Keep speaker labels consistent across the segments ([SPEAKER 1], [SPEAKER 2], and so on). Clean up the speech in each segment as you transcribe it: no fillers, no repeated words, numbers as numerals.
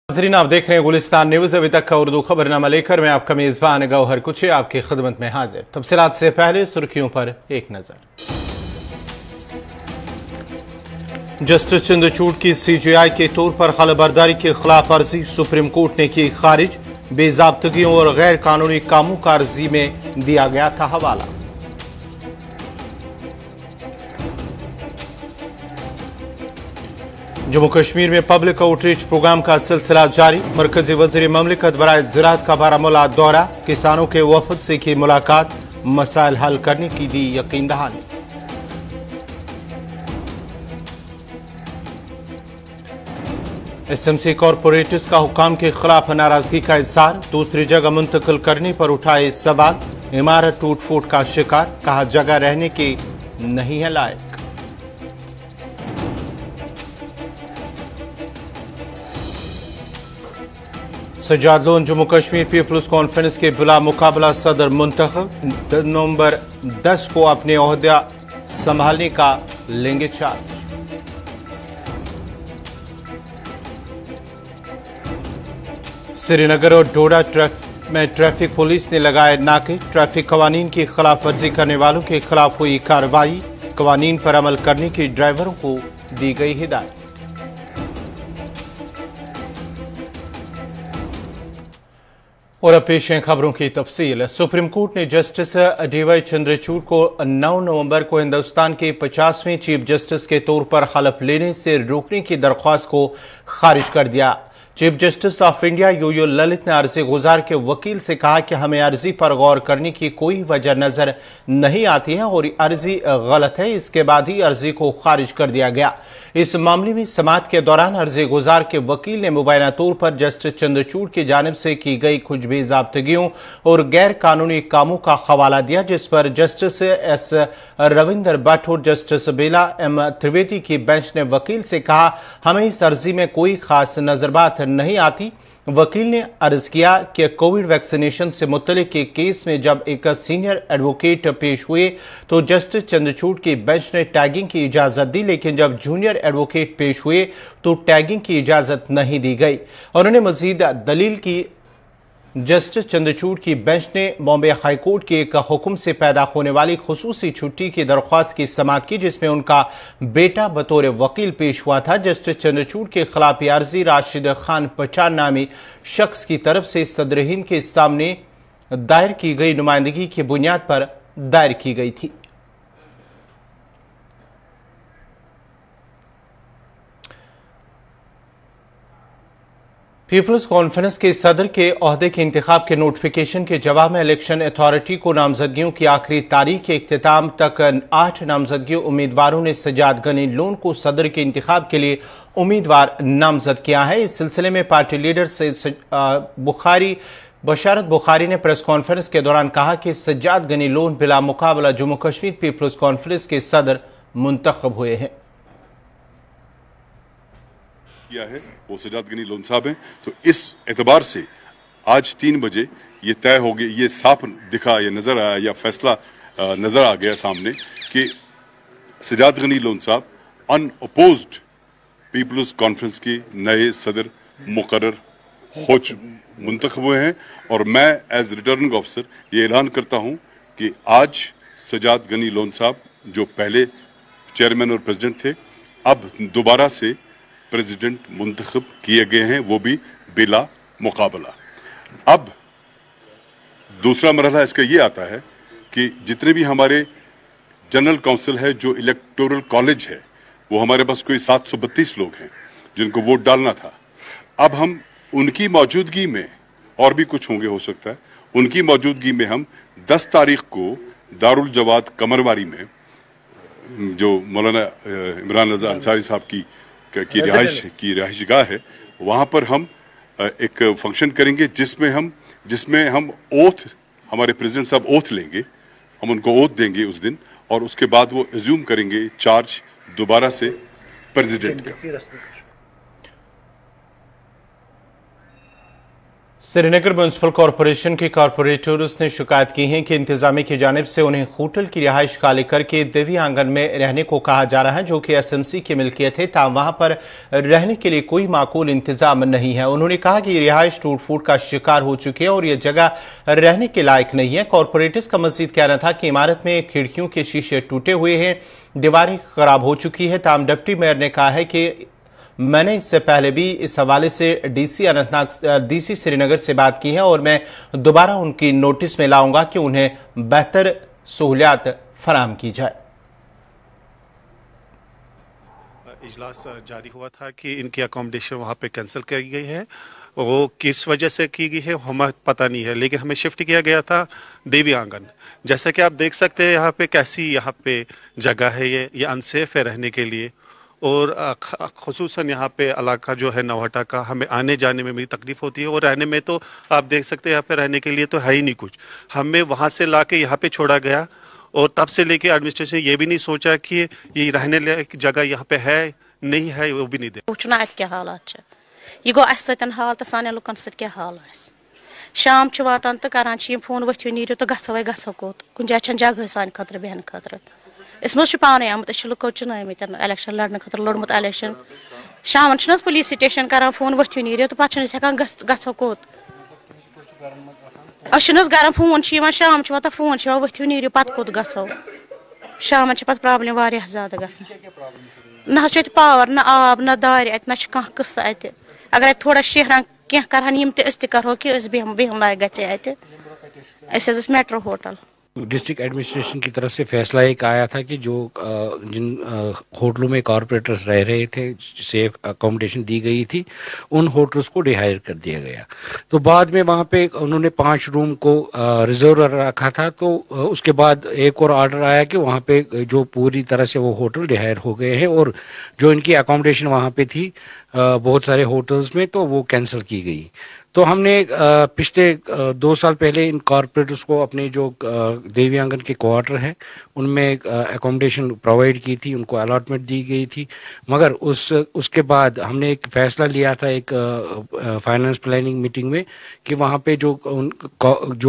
[SPEAKER 1] नाज़रीन, आप देख रहे हैं गुलिस्तान न्यूज। अभी तक का उर्दू खबरनामा लेकर मैं आपका मेजबान गौहर कुछे आपकी खिदमत में हाजिर। तफसीलात से पहले सुर्खियों पर एक नजर। जस्टिस चंद्रचूड़ की सीजेआई के तौर पर खलबरदारी की खिलाफ अर्जी सुप्रीम कोर्ट ने की खारिज। बेजाब्तगियों और गैर कानूनी कामों का अर्जी में दिया गया था हवाला। जम्मू कश्मीर में पब्लिक आउटरीच प्रोग्राम का सिलसिला जारी। मरकजी वज़ीर ममलिकत बराए ज़राअत का बारामूला दौरा। किसानों के वफद से की मुलाकात। मसाइल हल करने की दी यकीन दहानी। एसएमसी कॉरपोरेटर्स का हुकाम के खिलाफ नाराजगी का इज़हार। दूसरी जगह मुंतकिल करने पर उठाए सवाल। इमारत टूट फूट का शिकार, कहा जगह रहने की नहीं है लायक। सज्जाद लोन जम्मू कश्मीर पीपल्स कॉन्फ्रेंस के बिला मुकाबला सदर मुंतखब। नवंबर 10 को अपने ओहदा संभालने का लेंगे चार्ज। श्रीनगर और डोडा में ट्रैफिक पुलिस ने लगाए नाके। ट्रैफिक कवानीन की खिलाफ वर्जी करने वालों के खिलाफ हुई कार्रवाई। कवानीन पर अमल करने की ड्राइवरों को दी गई हिदायत। और अब पेश हैं खबरों की तफसील। सुप्रीम कोर्ट ने जस्टिस डीवाई चंद्रचूड़ को 9 नवंबर को हिंदुस्तान के 50वें चीफ जस्टिस के तौर पर हलफ लेने से रोकने की दरख्वास्त को खारिज कर दिया। Chief justice of India U U Lalit ने अर्जी गुजार के वकील से कहा कि हमें अर्जी पर गौर करने की कोई वजह नजर नहीं आती है और अर्जी गलत है। इसके बाद ही अर्जी को खारिज कर दिया गया। इस मामले में समाअत के दौरान अर्जी गुजार के वकील ने मुबैना तौर पर जस्टिस चंद्रचूड़ की जानिब से की गई कुछ बेजाब्तगियों और गैर कानूनी कामों का हवाला दिया, जिस पर जस्टिस एस रविंदर भट्ट और जस्टिस बेला एम त्रिवेदी की बेंच ने वकील से कहा, हमें इस अर्जी में कोई खास नजरबात नहीं आती। वकील ने अर्ज किया कि कोविड वैक्सीनेशन से मुतल्लिक एक केस में जब एक सीनियर एडवोकेट पेश हुए तो जस्टिस चंद्रचूड़ की बेंच ने टैगिंग की इजाजत दी, लेकिन जब जूनियर एडवोकेट पेश हुए तो टैगिंग की इजाजत नहीं दी गई। उन्होंने मजीद दलील की, जस्टिस चंद्रचूड़ की बेंच ने बॉम्बे हाईकोर्ट के एक हुक्म से पैदा होने वाली खुसूसी छुट्टी की दरख्वास्त की समाअत की, जिसमें उनका बेटा बतौर वकील पेश हुआ था। जस्टिस चंद्रचूड़ के खिलाफ अर्जी राशिद खान पठान नामी शख्स की तरफ से सदर हिंद के सामने दायर की गई नुमाइंदगी की बुनियाद पर दायर की गई थी। पीपल्स कॉन्फ्रेंस के सदर के ओहदे के इंतखाब के नोटिफिकेशन के जवाब में इलेक्शन अथॉरिटी को नामजदगियों की आखिरी तारीख के इख्तिताम तक 8 नामजदगी उम्मीदवारों ने सज्जाद गनी लोन को सदर के इंतखाब के लिए उम्मीदवार नामजद किया है। इस सिलसिले में पार्टी लीडर बशारत बुखारी ने प्रेस कॉन्फ्रेंस के दौरान कहा कि सज्जाद गनी लोन बिला मुकाबला जम्मू कश्मीर पीपल्स कॉन्फ्रेंस के सदर मुंतखब हुए हैं।
[SPEAKER 2] किया है वो सज्जाद गनी लोन साहब हैं। तो इस एतबार से आज 3 बजे ये तय हो गया, ये साफ दिखा, ये नजर आया या फैसला नजर आ गया सामने कि सज्जाद गनी लोन साहब अनअपोज्ड पीपल्स कॉन्फ्रेंस के नए सदर मुकर्रर हो मुंतखब हुए हैं। और मैं एज रिटर्निंग ऑफिसर ये ऐलान करता हूं कि आज सज्जाद गनी लोन साहब जो पहले चेयरमैन और प्रेसिडेंट थे, अब दोबारा से प्रेसिडेंट मुंतखब किए गए हैं, वो भी बिला मुकाबला। अब दूसरा मरहला इसका ये आता है कि जितने भी हमारे जनरल काउंसिल है, जो इलेक्टोरल कॉलेज है, वो हमारे पास कोई 732 लोग हैं जिनको वोट डालना था। अब हम उनकी मौजूदगी में, और भी कुछ होंगे हो सकता है, उनकी मौजूदगी में हम 10 तारीख को दारुल जवाद कमरवारी में, जो मौलाना इमरान रजा अंसारी साहब की रिहाइशगाह है, वहां पर हम एक फंक्शन करेंगे जिसमें हम ओथ, हमारे प्रेसिडेंट साहब ओथ लेंगे, हम उनको ओथ देंगे उस दिन, और उसके बाद वो एज्यूम करेंगे चार्ज दोबारा से प्रेसिडेंट का।
[SPEAKER 1] श्रीनगर म्यूनसिपल कॉरपोरेशन के कॉरपोरेटर्स ने शिकायत की है कि इंतजामिया की जानिब से उन्हें होटल की रिहाइश खाली करके देवी आंगन में रहने को कहा जा रहा है, जो कि एसएमसी की मिल्कियत है। ताहम वहां पर रहने के लिए कोई माकूल इंतजाम नहीं है। उन्होंने कहा कि रिहाइश टूट फूट का शिकार हो चुकी है और यह जगह रहने के लायक नहीं है। कॉरपोरेटर्स का मजीद कहना था कि इमारत में खिड़कियों के शीशे टूटे हुए हैं, दीवारें खराब हो चुकी है। ताहम डिप्टी मेयर ने कहा है कि मैंने इससे पहले भी इस हवाले से डीसी श्रीनगर से बात की है और मैं दोबारा उनकी नोटिस में लाऊंगा कि उन्हें बेहतर सहूलियात फराहम की जाए।
[SPEAKER 3] इजलास जारी हुआ था कि इनकी अकोमोडेशन वहाँ पे कैंसिल की गई है। वो किस वजह से की गई है हमें पता नहीं है, लेकिन हमें शिफ्ट किया गया था देवी आंगन। जैसा कि आप देख सकते हैं यहाँ पे कैसी यहाँ पे जगह है, ये अनसेफ है रहने के लिए। और ख़ुसूसन यहाँ पे इलाका जो है नौहटा का, हमें आने जाने में भी तकलीफ़ होती है और रहने में तो आप देख सकते हैं यहाँ पे रहने के लिए तो है ही नहीं कुछ। हमें वहाँ से ला के यहाँ पे छोड़ा गया और तब से लेके एडमिनिस्ट्रेशन ये भी नहीं सोचा कि ये रहने लायक जगह यहाँ पे है नहीं है, वो भी नहीं दे।
[SPEAKER 4] क्या हालात यह गो अस हाल तो सान लुकन क्या हाल शाम वातान तो करान फोन वथियो नीरो तो गो गो कोत कुन जाए जगह सान खतर बेहन खतर पाने आमुत लुको चुनमित इलेक्शन लड़ने खतर लोड़मुत इलेक्शन शाम पुलिस स्टेशन करान फोन वथियो नीरो तो पे हेकान गो कोत गरम फोन शाम वाता फोन वथियो नीरो पे कोत गो शाम पे प्रॉब्लम वारिया ज्यादा गसान ना पावर ना आब ना दार ना कस अगर थोड़ा शहरान क्या करान करो कि बेहन लायक गए मेट्रो होटल।
[SPEAKER 5] डिस्ट्रिक्ट एडमिनिस्ट्रेशन की तरफ से फैसला एक आया था कि जो जिन होटलों में कॉरपोरेटर्स रह रहे थे, सेफ अकोमोडेशन दी गई थी, उन होटल्स को डिहायर कर दिया गया। तो बाद में वहाँ पे उन्होंने 5 रूम को रिजर्व रखा था। तो उसके बाद एक और ऑर्डर आया कि वहाँ पे जो पूरी तरह से वो होटल डिहायर हो गए हैं और जो इनकी अकोमोडेशन वहाँ पे थी बहुत सारे होटल्स में, तो वो कैंसिल की गई। तो हमने पिछले 2 साल पहले इन कॉरपोरेटर्स को अपने जो देवी आंगन के क्वार्टर हैं उनमें अकोमोडेशन प्रोवाइड की थी, उनको अलॉटमेंट दी गई थी। मगर उसके बाद हमने एक फ़ैसला लिया था एक फाइनेंस प्लानिंग मीटिंग में कि वहाँ पे जो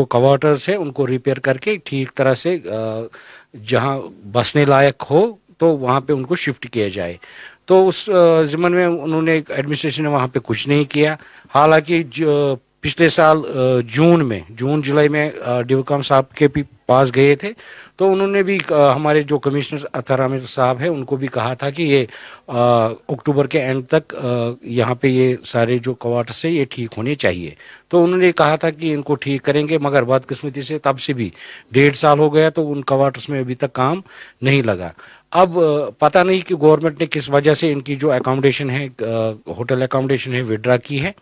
[SPEAKER 5] क्वार्टर्स हैं उनको रिपेयर करके ठीक तरह से जहाँ बसने लायक हो तो वहाँ पे उनको शिफ्ट किया जाए। तो उस ज़िम्मन में उन्होंने एडमिनिस्ट्रेशन ने वहाँ पे कुछ नहीं किया। हालांकि पिछले साल जून जुलाई में डिवकम साहब के भी पास गए थे, तो उन्होंने भी हमारे जो कमिश्नर अतर आमिर साहब हैं उनको भी कहा था कि ये अक्टूबर के एंड तक यहाँ पे ये सारे जो क्वार्टर्स है ये ठीक होने चाहिए। तो उन्होंने कहा था कि इनको ठीक करेंगे, मगर बदकिस्मती से तब से भी 1.5 साल हो गया तो उन क्वार्टर्स में अभी तक काम नहीं लगा। अब पता नहीं कि गवर्नमेंट ने किस वजह से इनकी जो अकोमोडेशन है, होटल अकोमोडेशन है, विड्रा की है।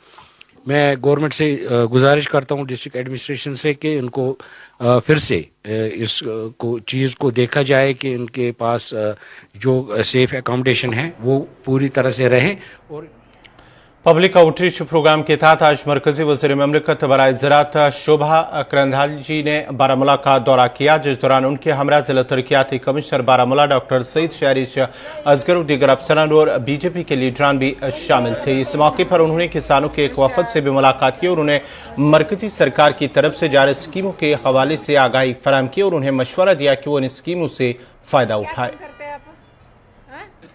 [SPEAKER 5] मैं गवर्नमेंट से गुजारिश करता हूँ डिस्ट्रिक्ट एडमिनिस्ट्रेशन से कि इनको फिर से इस चीज़ को देखा जाए कि इनके पास जो सेफ अकोमोडेशन है वो पूरी तरह से रहे। और
[SPEAKER 1] पब्लिक आउटरीच प्रोग्राम के तहत आज मरकजी वज़ीर ममलिकत बराए ज़राअत शोभा करंदाल जी ने बारामूला का दौरा किया, जिस दौरान उनके हमरा जिला तरक्याती कमिश्नर बारामूला डॉक्टर सईद शहरीश असगर, दीगर अफसरान और बीजेपी के लीडरान भी शामिल थे। इस मौके पर उन्होंने किसानों के एक वफद से भी मुलाकात की और उन्हें मरकजी सरकार की तरफ से जारी स्कीमों के हवाले से आगाही फराहम की और उन्हें मशवरा दिया कि वो इन स्कीमों से फ़ायदा उठाए।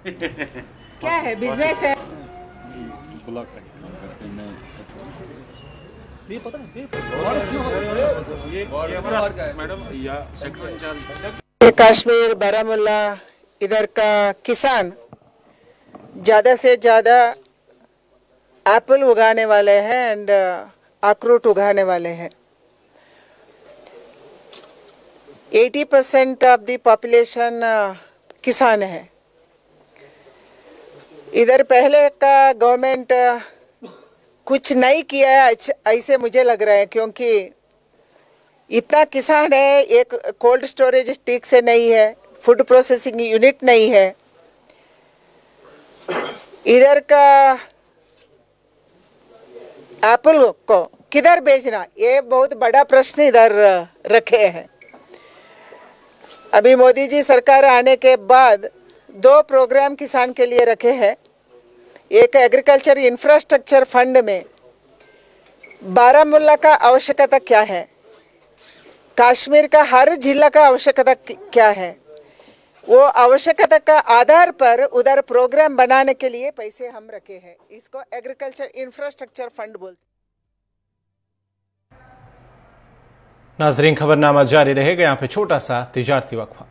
[SPEAKER 6] क्या है बिजनेस है? कश्मीर बारामूला इधर का किसान ज़्यादा से ज़्यादा एप्पल उगाने वाले हैं एंड अखरोट उगाने वाले हैं। 80% ऑफ द पॉपुलेशन किसान है। इधर पहले का गवर्नमेंट कुछ नहीं किया है ऐसे मुझे लग रहा है, क्योंकि इतना किसान है, एक कोल्ड स्टोरेज ठीक से नहीं है, फूड प्रोसेसिंग यूनिट नहीं है। इधर का एप्पल को किधर बेचना, ये बहुत बड़ा प्रश्न इधर रखे हैं। अभी मोदी जी सरकार आने के बाद 2 प्रोग्राम किसान के लिए रखे हैं। एक एग्रीकल्चर इंफ्रास्ट्रक्चर फंड में बारामूला का आवश्यकता क्या है, कश्मीर का हर जिला का आवश्यकता क्या है, वो आवश्यकता का आधार पर उधर प्रोग्राम बनाने के लिए पैसे हम रखे हैं। इसको एग्रीकल्चर इंफ्रास्ट्रक्चर फंड बोलते हैं।
[SPEAKER 1] नाजरीन, खबरनामा जारी रहेगा। यहाँ पे छोटा सा तिजारती वक्फा।